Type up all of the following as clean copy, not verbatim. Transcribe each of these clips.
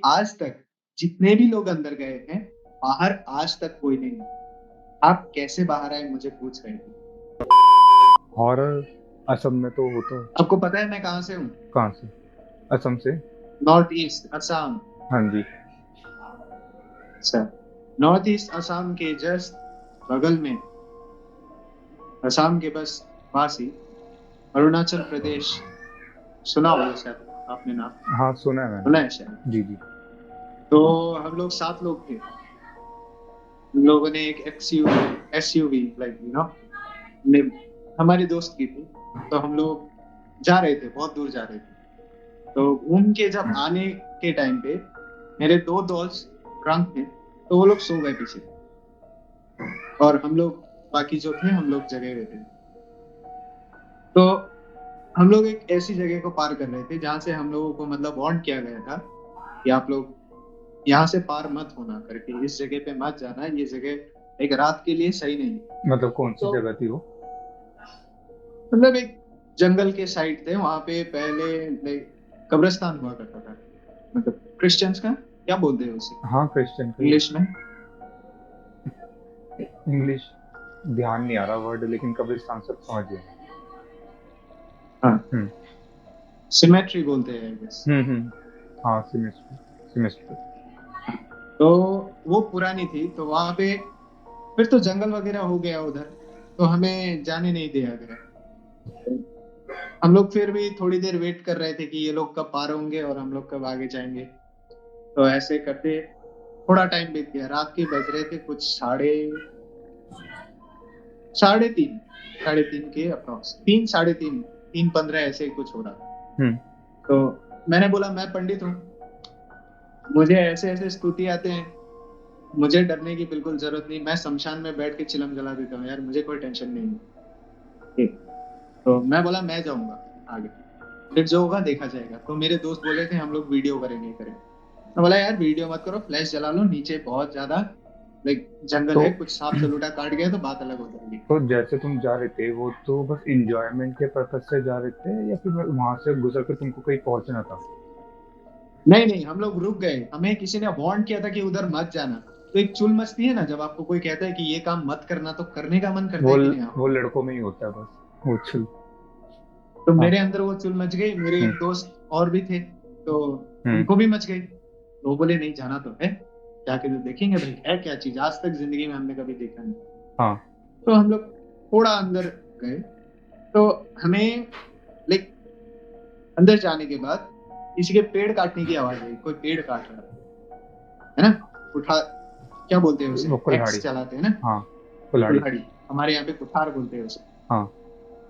आज तक जितने भी लोग अंदर गए हैं, बाहर आज तक कोई नहीं है। आप कैसे बाहर आए मुझे पूछ रहे थे। हॉरर असम में तो होता है। आपको पता है मैं कहाँ से हूँ? कहाँ से? असम से। North east Assam. हाँ जी। सर, नॉर्थ ईस्ट असम के जस्ट बगल में, असम के बस पास ही अरुणाचल प्रदेश। सुना होगा शायद आपने नाम, हाँ, सुना है सुना मैंने। है शायद। जी जी। तो हम लोग 7 लोग थे। हम लोगों ने एक एसयूवी लाइक हमारी दोस्त की थी। तो हम लोग जा रहे थे, बहुत दूर जा रहे थे। तो घूम के जब आने के टाइम पे मेरे 2 दोस्त ड्रंक थे, तो वो लोग सो गए पीछे, और हम लोग बाकी जो थे हम लोग जगे हुए थे। तो हम लोग एक ऐसी जगह को पार कर रहे थे जहां से हम लोगों को मतलब वार्न किया गया था कि आप लोग यहाँ से पार मत होना करके, इस जगह पे मत जाना, ये जगह एक रात के लिए सही नहीं है। मतलब कौन सी तो जगह थी वो? मतलब एक जंगल के साइड थे, वहां पे पहले like, कब्रिस्तान हुआ करता था। मतलब क्रिश्चियंस का क्या बोलते हैं उसे हाँ, क्रिश्चियन का ही। इंग्लिश में? इंग्लिश ध्यान नहीं आ रहा वर्ड, लेकिन कब्रिस्तान सब समझ गए। हाँ, हम्म। सिमेट्री बोलते हैं आई गेस। हम्म। हाँ, सेमेस्टर। सेमेस्टर। तो वो पुरानी थी, तो वहां पे फिर तो जंगल वगैरह हो गया उधर, तो हमें जाने नहीं दिया गया। हम लोग फिर भी थोड़ी देर वेट कर रहे थे कि ये लोग कब पार होंगे और हम लोग कब आगे जाएंगे। तो ऐसे करते थोड़ा टाइम बीत गया, रात के बज रहे थे कुछ साढ़े तीन, साढ़े तीन के अप्रॉक्स, 3, साढ़े 3, 3:15 ऐसे ही कुछ हो रहा था। हम्म। तो मैंने बोला मैं पंडित हूँ, मुझे ऐसे ऐसे स्तुति आते हैं, मुझे डरने की बिल्कुल जरूरत नहीं, मैं शमशान में बैठ के चिलम जला देता हूँ यार, मुझे कोई टेंशन नहीं है। ठीक। तो मैं बोला मैं जाऊंगा आगे, फिर जो होगा देखा जाएगा। तो मेरे दोस्त बोले थे हम लोग वीडियो करेंगे करेंगे। मैं बोला यार वीडियो मत करो, फ्लैश जला लो, नीचे बहुत ज्यादा लाइक जंगल तो है, कुछ सांप सलूटा काट गया तो बात अलग हो जाएगी। तो जैसे तुम जा रहे थे, वो तो बस इंजॉयमेंट के पर्पज से जा रहे थे, या फिर वहां से गुजर कर तुमको कहीं पहुंचना था? नहीं नहीं, हम लोग रुक गए, हमें किसी ने वार्न किया था कि उधर मत जाना। तो एक चुल मचती है ना, जब आपको कोई कहता है कि ये काम मत करना, तो करने का मन करता वो है कि नहीं वो आपको? लड़कों में ही होता है बस, वो चल। तो हाँ। मेरे अंदर वो चुल मच गई, मेरे हम्म। एक दोस्त और भी थे, तो हम्म। उनको भी मच गई। तो वो बोले नहीं जाना तो है, जाके तो देखेंगे भाई है क्या चीज, आज तक जिंदगी में हमने कभी देखा नहीं। हाँ। तो हम लोग थोड़ा अंदर गए, तो हमें लाइक अंदर जाने के बाद किसी के पेड़ काटने की आवाज आई, कोई पेड़ काट रहा है ना, उठा, क्या बोलते हैं उसे, वो एक्स कुल्हाड़ी। चलाते हैं ना, हाँ, कुल्हाड़ी। कुल्हाड़ी। हमारे यहाँ पे कुठार बोलते हैं उसे। हाँ।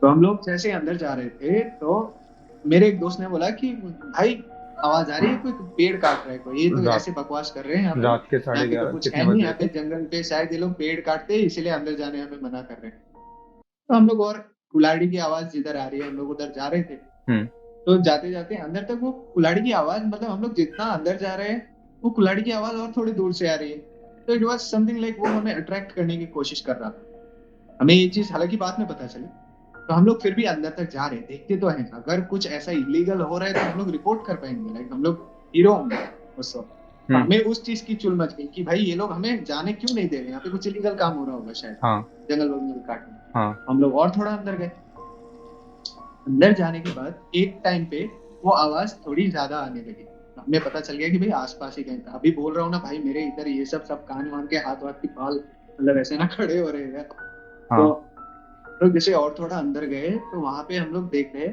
तो हम लोग जैसे अंदर जा रहे थे, तो मेरे एक दोस्त ने बोला कि भाई आवाज आ रही है, कोई पेड़ काट रहा है, कोई ये तो रात ऐसे बकवास कर रहे हैं यहाँ पे, रात के यहाँ साढ़े पे तो ग्यारह कुछ कितने है नहीं, बज यहाँ रहे पे थे? जंगल पे शायद ये लोग पेड़ काटते हैं, इसीलिए अंदर जाने हमें मना कर रहे हैं। तो हम लोग, और कुल्हाड़ी की आवाज जिधर आ रही है हम लोग उधर जा रहे थे। हम्म। तो जाते जाते अंदर तक वो कुल्हाड़ी की आवाज, मतलब हम लोग जितना अंदर जा रहे हैं वो कुल्हाड़ी की आवाज और थोड़ी दूर से आ रही है। तो इट वाज समथिंग लाइक वो हमें अट्रैक्ट करने की कोशिश कर रहा था। हमें ये चीज हालांकि बाद में पता चली। तो हम लोग फिर भी अंदर तक जा रहे हैं, देखते तो हैं अगर कुछ ऐसा इलीगल हो रहा है तो हम लोग रिपोर्ट कर पाएंगे, लाइक हम लोग हीरो होंगे उस वक्त। तो हम्म। हमें उस चीज की चुल मच गई कि भाई ये लोग हमें जाने क्यों नहीं दे रहे, यहाँ पे कुछ इलीगल काम हो रहा होगा शायद, हाँ। जंगल वंगल काटने। हाँ। हम लोग और थोड़ा अंदर गए। अंदर जाने के बाद एक टाइम पे वो आवाज थोड़ी ज्यादा आने लगी, तो हमें पता चल गया कि भाई आसपास ही कहीं था। अभी बोल रहा हूँ ना भाई, मेरे इधर ये सब सब कान वान के हाथ वाथ की बाल मतलब ऐसे ना खड़े हो रहे हैं। तो हाँ। तो जैसे और थोड़ा अंदर गए तो वहां पे हम लोग देख रहे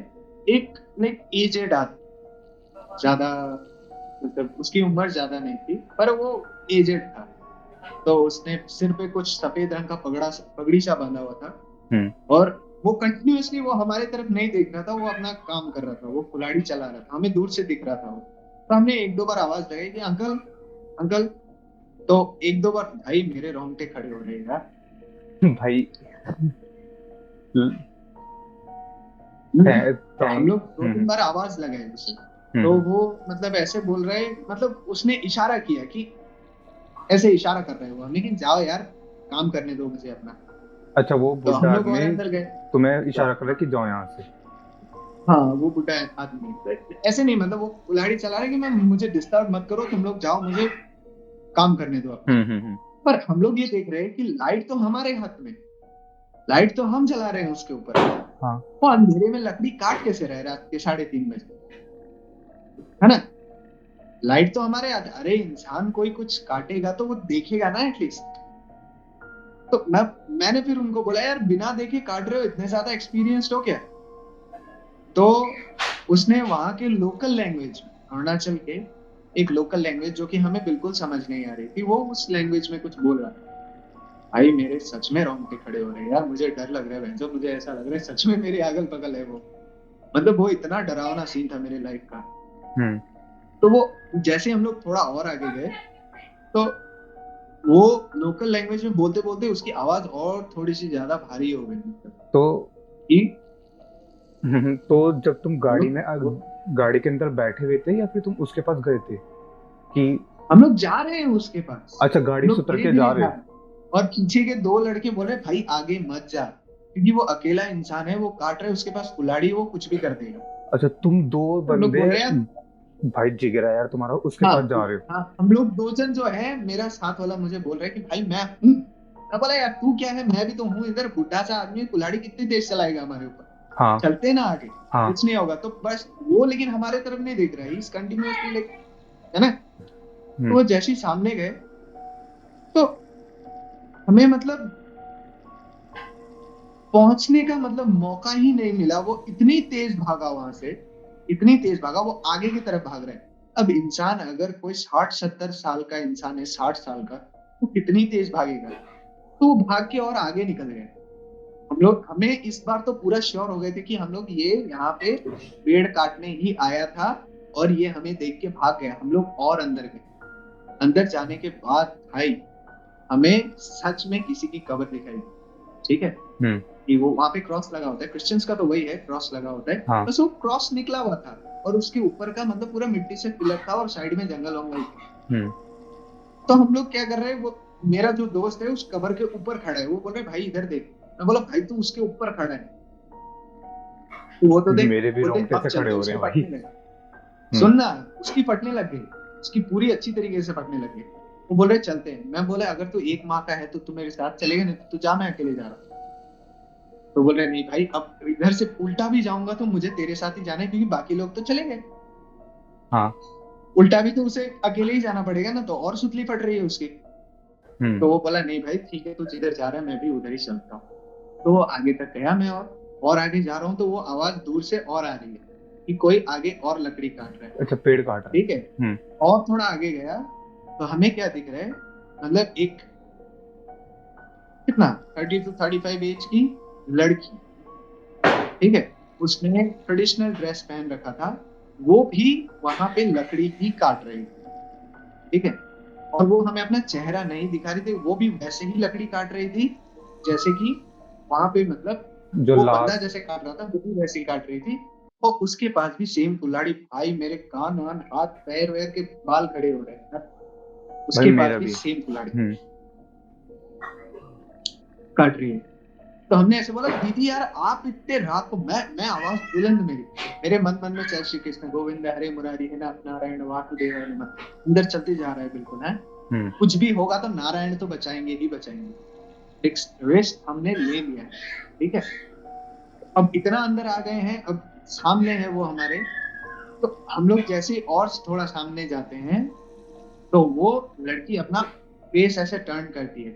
एक लाइक एजेड आदमी, ज्यादा मतलब उसकी उम्र ज्यादा नहीं थी पर वो एजेड था। तो उसने सिर पे कुछ सफेद रंग का पगड़ी सा बांधा हुआ था, हम्म। और वो कंटिन्यूअसली वो हमारे तरफ नहीं देख रहा था, वो अपना काम कर रहा था, वो कुल्हाड़ी चला रहा था, हमें दूर से दिख रहा था वो। तो हमने एक दो बार आवाज लगाई कि अंकल, अंकल। तो एक दो बार भाई मेरे रोंगटे खड़े हो रहे हैं यार। भाई। तो हम थैंक। लोग दो तीन बार आवाज लगाए उसे। तो हम्म। वो मतलब ऐसे बोल रहे, मतलब उसने इशारा किया कि ऐसे इशारा कर रहे हो हम, लेकिन जाओ यार, काम करने दो मुझे अपना। अच्छा, वो तो बुढ़ा हम लोग और आदमी अंदर गए। तुम्हें इशारा कर रहा है कि जाओ यहाँ से? हाँ वो बुढ़ा आदमी तो ऐसे नहीं, मतलब वो कुल्हाड़ी चला रहा है कि मैं, मुझे डिस्टर्ब मत करो, तुम लोग जाओ, मुझे काम करने दो अपना। हम्म। पर हम लोग ये देख रहे हैं कि लाइट तो हमारे हाथ में, लाइट तो हम जला रहे हैं उसके ऊपर, हाँ। वो अंधेरे में लकड़ी काट कैसे रहे रात के 3:30 बजे, है ना? लाइट तो हमारे हाथ, अरे इंसान कोई कुछ काटेगा तो वो देखेगा ना एटलीस्ट। तो मैंने फिर उनको बोला यार बिना देखे काट रहे हो, इतने ज्यादा एक्सपीरियंस्ड हो क्या? तो उसने वहां के लोकल लैंग्वेज, अरुणाचल के एक लोकल लैंग्वेज जो कि हमें बिल्कुल समझ नहीं आ रही थी, वो उस लैंग्वेज में कुछ बोल रहा था। भाई मेरे सच में रोंगटे खड़े हो रहे हैं यार, मुझे डर लग रहा है भैंसो, मुझे ऐसा लग रहा है सच में मेरी अगल बगल है वो। मतलब वो इतना डरावना सीन था मेरे लाइफ का। हम्म। तो वो जैसे हम लोग थोड़ा और आगे गए, तो वो लोकल लैंग्वेज में बोलते बोलते उसकी आवाज और थोड़ी सी ज्यादा भारी हो गई, मतलब तो कि तो जब तुम हम गाड़ी लोग में गाड़ी के अंदर बैठे हुए थे या फिर तुम उसके पास गए थे कि? हम लोग जा रहे हैं उसके पास, अच्छा, हम गाड़ी से लोग उतर धीरे के जा धीरे रहे जा हो। रहे हैं। और पीछे के दो लड़के बोल रहे भाई आगे मत जा, क्योंकि वो अकेला इंसान है, वो काट रहा है, उसके पास कुल्हाड़ी, वो कुछ भी कर देगा। अच्छा, तुम दो हम लोग बंदे, बोल रहे हैं यार, भाई जिगरा है यार तुम्हारा, उसके हाँ पास जा रहे हो। हाँ, हम लोग दो जन जो है, मेरा साथ वाला मुझे बोल रहा है कि भाई मैं हूँ। मैं बोला यार तू क्या है, मैं भी तो हूँ इधर, बुढ़ा सा आदमी है, कुल्हाड़ी कितनी तेज चलाएगा हमारे ऊपर, हाँ। चलते ना आगे, हाँ। कुछ नहीं होगा। तो बस वो लेकिन हमारे तरफ नहीं देख रहा है, इस कंटिन्यूअसली लाइक, है ना? तो हम्म। वो जैसे ही सामने गए, तो हमें मतलब पहुंचने का मतलब मौका ही नहीं मिला, वो इतनी तेज भागा वहां से, इतनी तेज भागा, वो आगे की तरफ भाग रहा है। अब इंसान अगर कोई 60-70 साल का इंसान है, 60 साल का, वो कितनी तेज भागेगा? तो वो भाग के और आगे निकल गए। हमें इस बार तो पूरा श्योर हो गए थे कि हम लोग ये यहाँ पे पेड़ काटने ही आया था, और ये हमें देख के भाग गया। हम लोग और अंदर गए, अंदर जाने के बाद भाई हमें सच में किसी की कब्र दिखाई दी। ठीक है, हम्म। कि वो वहां पे क्रॉस लगा होता है, क्रिश्चियंस का तो वही है, क्रॉस लगा होता है, हाँ। बस वो क्रॉस निकला हुआ था, और उसके ऊपर का मतलब पूरा मिट्टी से फिलर था, और साइड में जंगल वंगल थे। हम्म। तो हम लोग क्या कर रहे हैं, वो मेरा जो दोस्त है उस कबर के ऊपर खड़ा है, वो बोल रहे भाई इधर देख। मैं बोला भाई तू उसके ऊपर खड़ा है, तो वो तो देख। मेरे भी बोलते रोंगटे अब से खड़े चलते, हो रहे उसके हैं भाई। फटने लगे। हम्म। सुनना, उसकी फटने लग गई, उसकी पूरी अच्छी तरीके से फटने लग गई। वो बोल रहे चलते हैं। मैं बोला अगर तू एक माँ का है तो तू मेरे साथ चलेगा, नहीं तो तू जा, मैं अकेले जा रहा हूँ। तो बोल रहे नहीं भाई, अब इधर से उल्टा भी जाऊंगा तो मुझे तेरे साथ ही जाना है, क्योंकि बाकी लोग तो चले गए, हाँ। उल्टा भी तो उसे अकेले ही जाना पड़ेगा ना, तो और सुतली फट रही है उसकी। हम्म। तो वो बोला नहीं भाई ठीक है, तू जिधर जा रहा है मैं भी उधर ही चलता हूँ। तो वो आगे तक गया, मैं और आगे जा रहा हूँ, तो वो आवाज दूर से और आ रही है कि कोई आगे और लकड़ी काट रहा है। अच्छा, पेड़ काट रहा ठीक है, है। हम्म। और थोड़ा आगे गया, तो हमें क्या दिख रहा है, मतलब एक कितना 30 to 35 एज की लड़की, ठीक है, उसने ट्रेडिशनल ड्रेस पहन रखा था, वो भी वहां पे लकड़ी ही काट रही थी। ठीक है, और वो हमें अपना चेहरा नहीं दिखा रही थी, वो भी वैसे ही लकड़ी काट रही थी जैसे कि वहां पे, मतलब जो वो बंदा लास्ट। जैसे काट रहा था वो भी वैसे ही काट रही थी। और उसके पास भी सेम कुल्हाड़ी। भाई मेरे कान वान हाथ पैर वैर के बाल खड़े हो रहे हैं यार। भाई उसके पास मेरा भी भी। सेम कुल्हाड़ी हम्म। काट रही है। तो हमने ऐसे बोला दीदी यार आप इतने रात को, मैं आवाज बुलंद मेरी, मेरे मन मन में चल श्री कृष्ण गोविंद हरे मुरारी है ना, नारायण वासुदेव नमः, अंदर चलते जा रहा है बिल्कुल है। हम्म। कुछ भी होगा तो नारायण तो बचाएंगे ही बचाएंगे। रिस्क हमने ले लिया है। ठीक है, अब इतना अंदर आ गए हैं, अब सामने है वो हमारे। तो हम लोग जैसे ही और थोड़ा सामने जाते हैं, तो वो लड़की अपना फेस ऐसे टर्न करती है।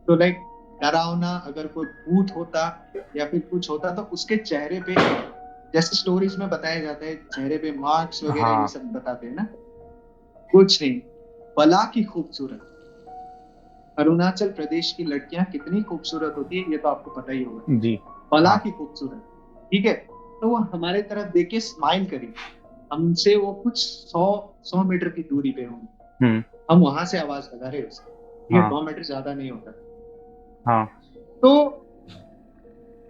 तो लाइक डरावना अगर कोई भूत होता या फिर कुछ होता, तो उसके चेहरे पे, जैसे स्टोरीज में बताया जाता है, चेहरे पे मार्क्स वगैरह ये हाँ। सब बताते हैं ना, कुछ नहीं, बला की खूबसूरत। अरुणाचल प्रदेश की लड़कियां कितनी खूबसूरत होती है ये तो आपको पता ही होगा, जी। बला हाँ। की खूबसूरत। ठीक है, तो वो हमारे तरफ देख के स्माइल करी। हमसे वो कुछ 100 मीटर की दूरी पे होंगे। हम्म। हम वहां से आवाज लगा रहे उसे, ठीक है, हाँ। 9 मीटर ज्यादा नहीं होता। हाँ। तो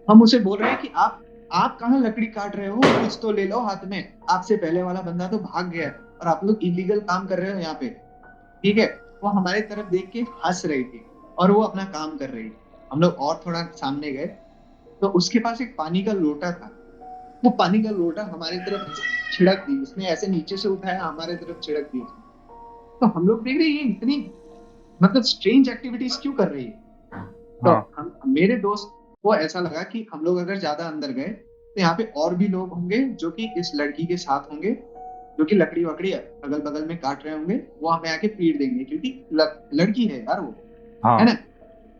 हम उसे बोल रहे हैं कि आप कहाँ लकड़ी काट रहे हो, कुछ तो ले लो हाथ में, आपसे पहले वाला बंदा तो भाग गया है, और आप लोग इलीगल काम कर रहे हो यहाँ पे। ठीक है, वो हमारे तरफ देख के हंस रही थी, और वो अपना काम कर रही थी। हम लोग और थोड़ा सामने गए, तो उसके पास एक पानी का लोटा था। वो पानी का लोटा हमारी तरफ ऐसे छिड़क दी उसने, ऐसे नीचे से उठाया हमारे तरफ छिड़क दी उसने। तो हम लोग देख रहे हैं ये इतनी मतलब स्ट्रेंज एक्टिविटीज क्यों कर रही है। तो हाँ। हम मेरे दोस्त को ऐसा लगा कि हम लोग अगर ज्यादा अंदर गए तो यहाँ पे और भी लोग होंगे जो कि इस लड़की के साथ होंगे, जो कि लकड़ी वकड़ी अगल बगल में काट रहे होंगे, वो हमें आके पीट देंगे क्योंकि लड़की है यार वो, है हाँ। ना।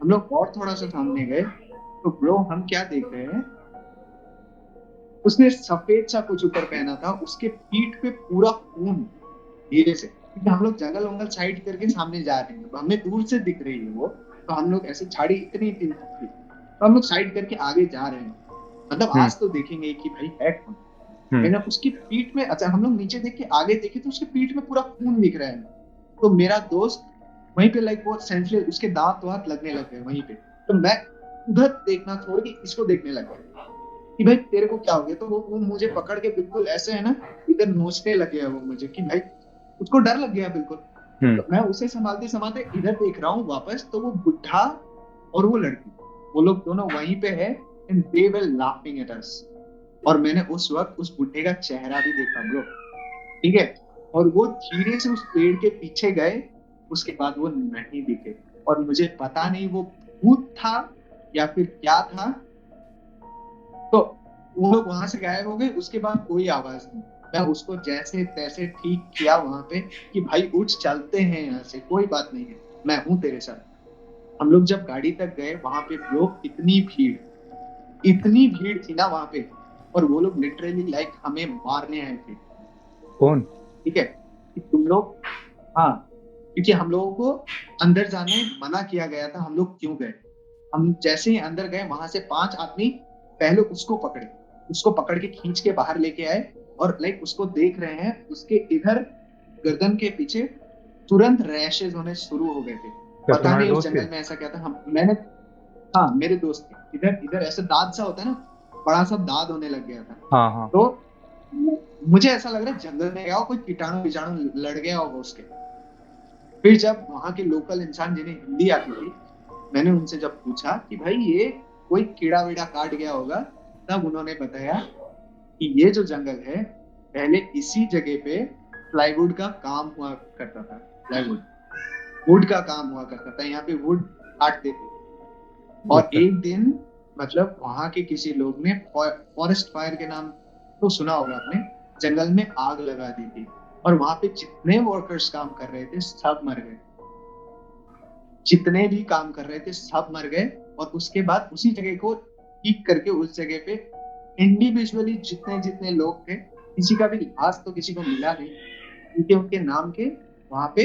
हम लोग और थोड़ा सा सामने गए तो ब्रो हम क्या देख रहे हैं, उसने सफेद सा कुछ ऊपर पहना था, उसके पीठ पे पूरा खून धीरे से, क्योंकि हम लोग जंगल वंगल साइड करके सामने जा रहे हैं, हमें दूर से दिख रही है वो, तो हम लोग ऐसे झाड़ी इतनी इतनी थी तो हम लोग साइड करके आगे जा रहे हैं, मतलब हम्म। आज तो देखेंगे कि भाई है कौन। हम्म। मैंने उसकी पीठ में, अच्छा हम लोग नीचे देख के आगे देखे तो उसके पीठ में पूरा खून दिख रहा है। तो मेरा दोस्त वहीं पे लाइक वो सेंसलेस, उसके दांत वात लगने लग गए वहीं पे। तो मैं उधर देखना छोड़ के इसको देखने लग गया कि भाई तेरे को क्या हो गया। तो वो मुझे पकड़ के बिल्कुल ऐसे है ना, इधर नोचने लग गया वो मुझे कि भाई, उसको डर लग गया बिल्कुल। हम्म। तो मैं उसे संभालते संभालते इधर देख रहा हूँ वापस, तो वो बुढ़ा और वो लड़की, वो लोग दोनों वहीं पे है, and they were laughing at us. और मैंने उस वक्त उस बुढ़े का चेहरा भी देखा ब्रो, ठीक है। और वो धीरे से उस पेड़ के पीछे गए, उसके बाद वो नहीं दिखे। और मुझे पता नहीं वो भूत था या फिर क्या था। तो वो लोग वहां से गायब हो गए, उसके बाद कोई आवाज नहीं। मैं उसको जैसे तैसे ठीक किया वहां पे कि भाई उठ चलते हैं यहाँ से, कोई बात नहीं है, मैं हूं तेरे साथ। हम लोग जब गाड़ी तक गए वहां पे लोग, इतनी भीड़ थी ना वहां पे, और वो लोग लिटरली लाइक हमें मारने आए थे, कौन? ठीक है, कि तुम लोग, हाँ, क्योंकि हम लोगों को अंदर जाने मना किया गया था। हम लोग क्यों गए, हम जैसे ही अंदर गए वहां से 5 आदमी पहले उसको पकड़ के खींच के बाहर लेके आए, और लाइक उसको देख रहे हैं, उसके इधर गर्दन के पीछे तुरंत रैशेज होने शुरू हो गए थे। क्या पता तुम्हारे नहीं उस दोस्त के? जंगल में ऐसा क्या था, हम मैंने, हाँ मेरे दोस्त के इधर इधर ऐसे दाद सा होता है ना, बड़ा सा दाद होने लग गया था। हाँ हाँ। तो मुझे ऐसा लग रहा है जंगल में गया हो, कोई कीटाणु विटाणु लड़ गया होगा उसके। फिर जब वहां के लोकल इंसान जिन्हें हिंदी आती थी, मैंने उनसे जब पूछा कि भाई ये कोई कीड़ा वीड़ा काट गया होगा, तब उन्होंने बताया कि ये जो जंगल है, पहले इसी जगह पे प्लाईवुड का काम हुआ करता था। प्लाईवुड, वुड का काम हुआ करता था, यहाँ पे वुड काटते थे। और अच्छा। एक दिन मतलब वहां के किसी लोग ने फॉरेस्ट फायर के नाम तो सुना होगा आपने, जंगल में आग लगा दी थी, और वहां पे जितने वर्कर्स काम कर रहे थे सब मर गए, जितने भी काम कर रहे थे सब मर गए। और उसके बाद उसी जगह को ठीक करके उस जगह पे इंडिविजुअली जितने जितने लोग थे, किसी का भी लाश तो किसी को मिला नहीं, क्योंकि उनके नाम के वहां पे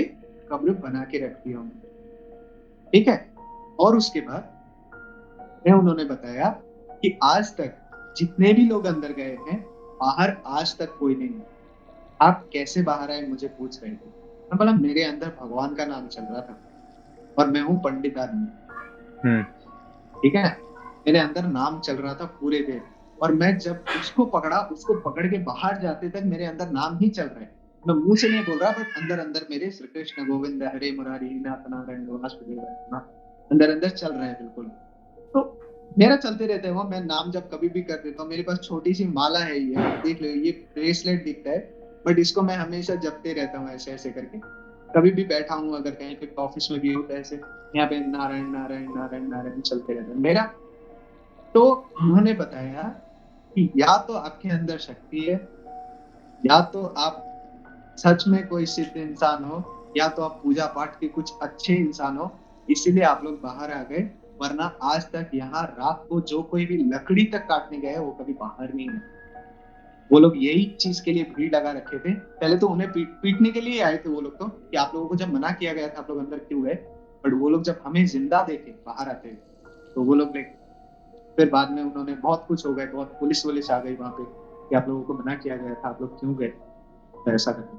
कब्र बना के रख दिया उन्होंने, ठीक है। और उसके बाद में उन्होंने बताया कि आज तक जितने भी लोग अंदर गए हैं, बाहर आज तक कोई नहीं है। आप कैसे बाहर आए मुझे पूछ रहे थे, मैं बोला मेरे अंदर भगवान का नाम चल रहा था, और मैं हूँ पंडित आदमी, हम्म। ठीक है। मेरे अंदर नाम चल रहा था पूरे देर, और मैं जब उसको पकड़ा, उसको पकड़ के बाहर जाते तक मेरे अंदर नाम ही चल रहा है। मैं मुंह से नहीं बोल रहा, बट अंदर अंदर मेरे श्री कृष्ण गोविंद हरे मुरारी नाथ नारायण वासुदेव, अंदर अंदर चल रहा है बिल्कुल। तो मेरा चलते रहता है वो, मैं नाम जब कभी भी कर देता हूँ, मेरे पास छोटी सी माला है, ये देख लो, ये ब्रेसलेट दिखता है, बट इसको मैं हमेशा जपते रहता हूँ ऐसे ऐसे करके। कभी भी बैठा हूँ, अगर कहीं पे ऑफिस में भी होता है ऐसे, यहाँ पे नारायण नारायण नारायण नारायण चलते रहता है मेरा। तो उन्होंने बताया कि या तो आपके अंदर शक्ति है, या तो आप सच में कोई सिद्ध इंसान हो, या तो आप पूजा पाठ के कुछ अच्छे इंसान हो, इसीलिए आप लोग बाहर आ गए। वरना आज तक यहाँ रात को जो कोई भी लकड़ी तक काटने गए वो कभी बाहर नहीं है। वो लोग यही चीज के लिए भीड़ लगा रखे थे, पहले तो उन्हें पीटने के लिए आए थे वो लोग, तो कि आप लोगों को जब मना किया गया था आप लोग अंदर क्यों गए। बट वो लोग जब हमें जिंदा देखे बाहर आते हैं, तो वो लोग लाइक, फिर बाद में उन्होंने बहुत कुछ हो गए, बहुत पुलिस वुलिस आ गई वहां पे कि आप लोगों को मना किया गया था, आप लोग क्यों गए, तो ऐसा करके